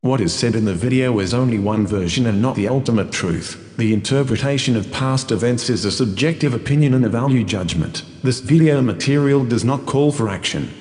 What is said in the video is only one version and not the ultimate truth. The interpretation of past events is a subjective opinion and a value judgment. This video material does not call for action.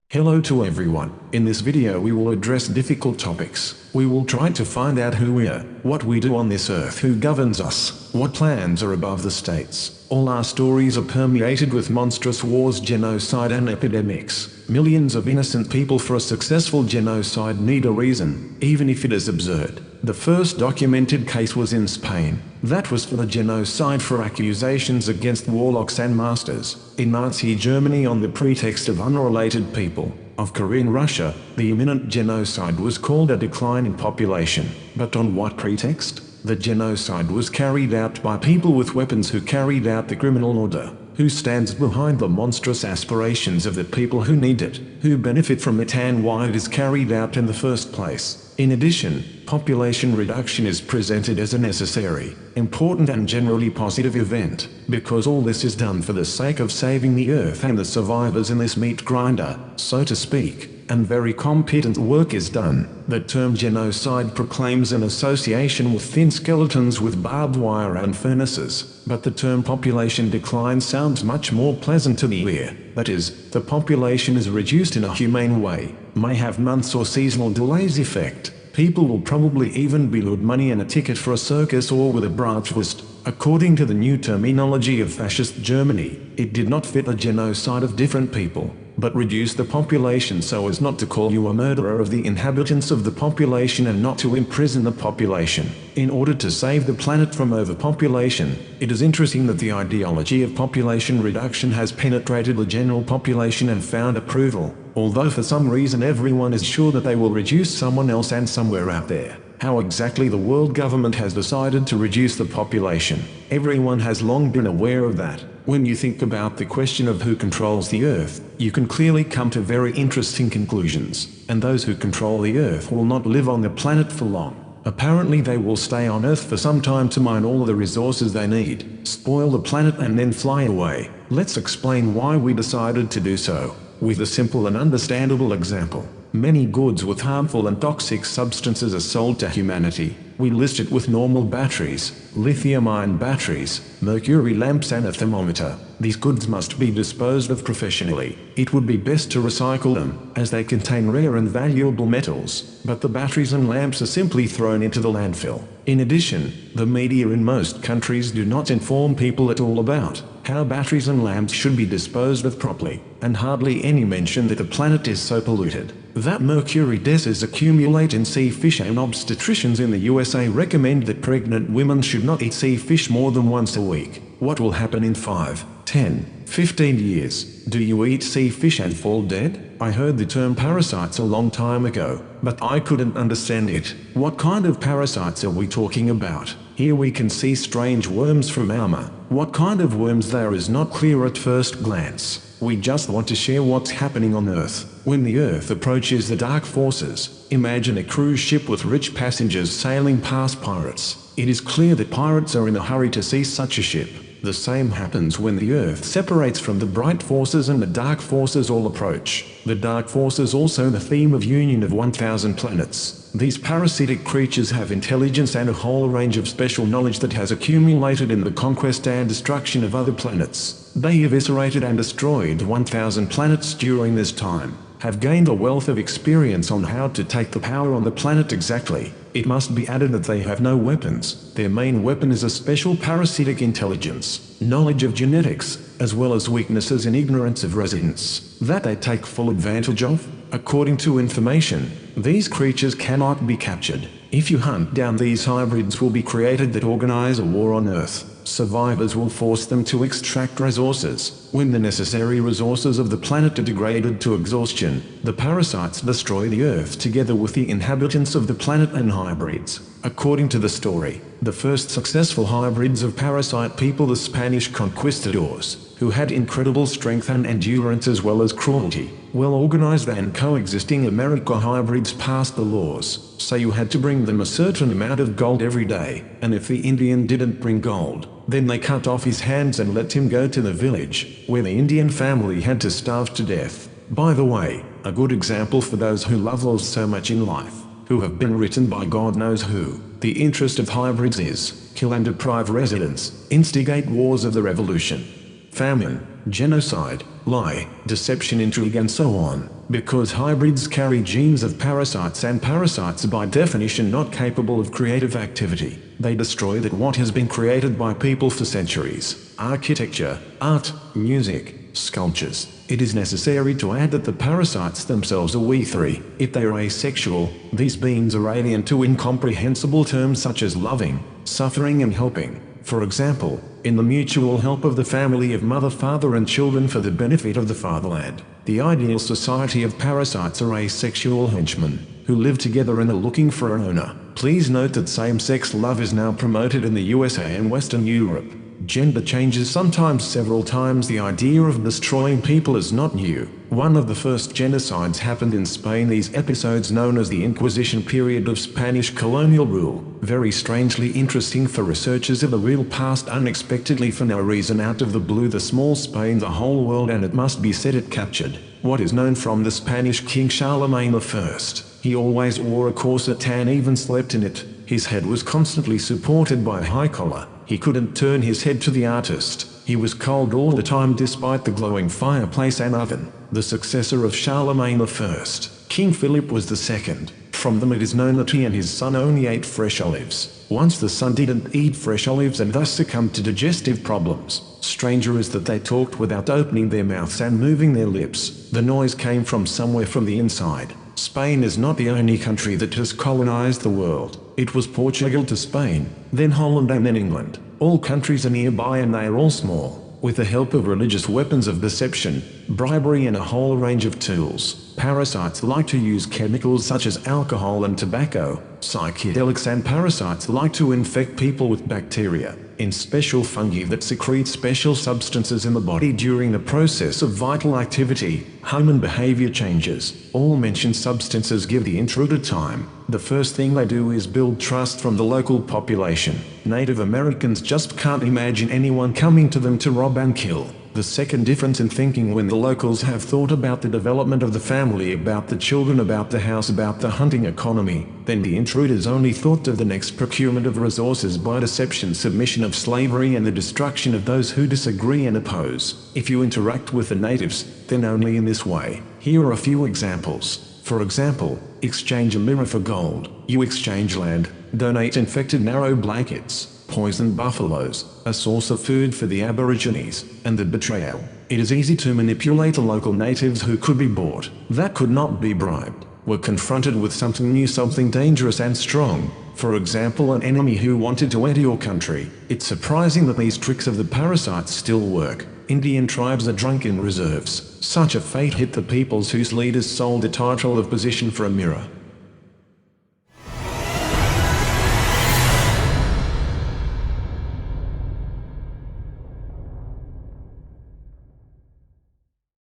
Hello to everyone. In this video we will address difficult topics. We will try to find out who we are, what we do on this earth, who governs us, what plans are above the states. All our stories are permeated with monstrous wars, genocide and epidemics. Millions of innocent people for a successful genocide need a reason, even if it is absurd. The first documented case was in Spain. That was for the genocide for accusations against warlocks and masters. In Nazi Germany, on the pretext of unrelated people. Of Korean Russia, the imminent genocide was called a decline in population. But on what pretext? The genocide was carried out by people with weapons who carried out the criminal order. Who stands behind the monstrous aspirations of the people who need it, who benefit from it, and why it is carried out in the first place. In addition, population reduction is presented as a necessary, important and generally positive event, because all this is done for the sake of saving the earth and the survivors in this meat grinder, so to speak, and very competent work is done. The term genocide proclaims an association with thin skeletons with barbed wire and furnaces, but the term population decline sounds much more pleasant to the ear. That is, the population is reduced in a humane way, may have months or seasonal delays effect. People will probably even be owed money and a ticket for a circus or with a bratwurst. According to the new terminology of fascist Germany, it did not fit a genocide of different people, but reduce the population so as not to call you a murderer of the inhabitants of the population and not to imprison the population, in order to save the planet from overpopulation. It is interesting that the ideology of population reduction has penetrated the general population and found approval, although for some reason everyone is sure that they will reduce someone else and somewhere out there. How exactly the world government has decided to reduce the population, everyone has long been aware of that. When you think about the question of who controls the earth, you can clearly come to very interesting conclusions. And those who control the earth will not live on the planet for long. Apparently they will stay on earth for some time to mine all the resources they need, spoil the planet and then fly away. Let's explain why we decided to do so, with a simple and understandable example. Many goods with harmful and toxic substances are sold to humanity. We list it with normal batteries, lithium-ion batteries, mercury lamps and a thermometer. These goods must be disposed of professionally. It would be best to recycle them, as they contain rare and valuable metals, but the batteries and lamps are simply thrown into the landfill. In addition, the media in most countries do not inform people at all about how batteries and lamps should be disposed of properly, and hardly any mention that the planet is so polluted that mercury deaths accumulate in sea fish, and obstetricians in the USA recommend that pregnant women should not eat sea fish more than once a week. What will happen in 5, 10, 15 years? Do you eat sea fish and fall dead? I heard the term parasites a long time ago, but I couldn't understand it. What kind of parasites are we talking about? Here we can see strange worms from Alma. What kind of worms there is not clear at first glance. We just want to share what's happening on Earth. When the Earth approaches the dark forces, imagine a cruise ship with rich passengers sailing past pirates. It is clear that pirates are in a hurry to seize such a ship. The same happens when the Earth separates from the bright forces and the dark forces all approach. The dark forces also the theme of union of 1000 planets. These parasitic creatures have intelligence and a whole range of special knowledge that has accumulated in the conquest and destruction of other planets. They eviscerated and destroyed 1000 planets during this time, have gained a wealth of experience on how to take the power on the planet exactly. It must be added that they have no weapons. Their main weapon is a special parasitic intelligence, knowledge of genetics, as well as weaknesses and ignorance of residents, that they take full advantage of. According to information, these creatures cannot be captured. If you hunt down these hybrids will be created that organize a war on Earth. Survivors will force them to extract resources. When the necessary resources of the planet are degraded to exhaustion, the parasites destroy the Earth together with the inhabitants of the planet and hybrids. According to the story, the first successful hybrids of parasite people, the Spanish conquistadors, who had incredible strength and endurance as well as cruelty. Well-organized and coexisting America hybrids passed the laws, so you had to bring them a certain amount of gold every day, and if the Indian didn't bring gold, then they cut off his hands and let him go to the village, where the Indian family had to starve to death. By the way, A good example for those who love laws so much in life, who have been written by God knows who. The interest of hybrids is, kill and deprive residents, instigate wars of the revolution, famine, genocide, lie, deception, intrigue and so on, because hybrids carry genes of parasites and parasites by definition not capable of creative activity. They destroy that what has been created by people for centuries, architecture, art, music, sculptures. It is necessary to add that the parasites themselves are we3. If they are asexual, these beings are alien to incomprehensible terms such as loving, suffering and helping. For example, in the mutual help of the family of mother, father and children for the benefit of the fatherland. The ideal society of parasites are asexual henchmen, who live together and are looking for an owner. Please note that same-sex love is now promoted in the USA and Western Europe. Gender changes sometimes several times. The idea of destroying people is not new. One of the first genocides happened in Spain. These episodes known as the Inquisition period of Spanish colonial rule. Very strangely interesting for researchers of the real past. Unexpectedly for no reason out of the blue the small Spain the whole world, and it must be said it captured what is known from the Spanish king Charlemagne I. He always wore a corset and even slept in it. His head was constantly supported by a high collar. He couldn't turn his head to the artist. He was cold all the time despite the glowing fireplace and oven. The successor of Charlemagne I, King Philip was the second. From them it is known that he and his son only ate fresh olives. Once the son didn't eat fresh olives and thus succumbed to digestive problems. Stranger is that they talked without opening their mouths and moving their lips. The noise came from somewhere from the inside. Spain is not the only country that has colonized the world. It was Portugal to Spain, then Holland and then England. All countries are nearby and they are all small. With the help of religious weapons of deception, bribery and a whole range of tools, parasites like to use chemicals such as alcohol and tobacco, psychedelics, and parasites like to infect people with bacteria in special fungi that secrete special substances in the body during the process of vital activity, human behavior changes. All mentioned substances give the intruder time. The first thing they do is build trust from the local population. Native Americans just can't imagine anyone coming to them to rob and kill. The second difference in thinking when the locals have thought about the development of the family, about the children, about the house, about the hunting economy, then the intruders only thought of the next procurement of resources by deception, submission of slavery and the destruction of those who disagree and oppose. If you interact with the natives, then only in this way. Here are a few examples. For example, exchange a mirror for gold. You exchange land, donate infected narrow blankets, poisoned buffaloes, a source of food for the Aborigines, and the betrayal. It is easy to manipulate the local natives who could be bought, that could not be bribed, were confronted with something new, something dangerous and strong. For example, an enemy who wanted to enter your country. It's surprising that these tricks of the parasites still work. Indian tribes are drunk in reserves. Such a fate hit the peoples whose leaders sold a title of position for a mirror.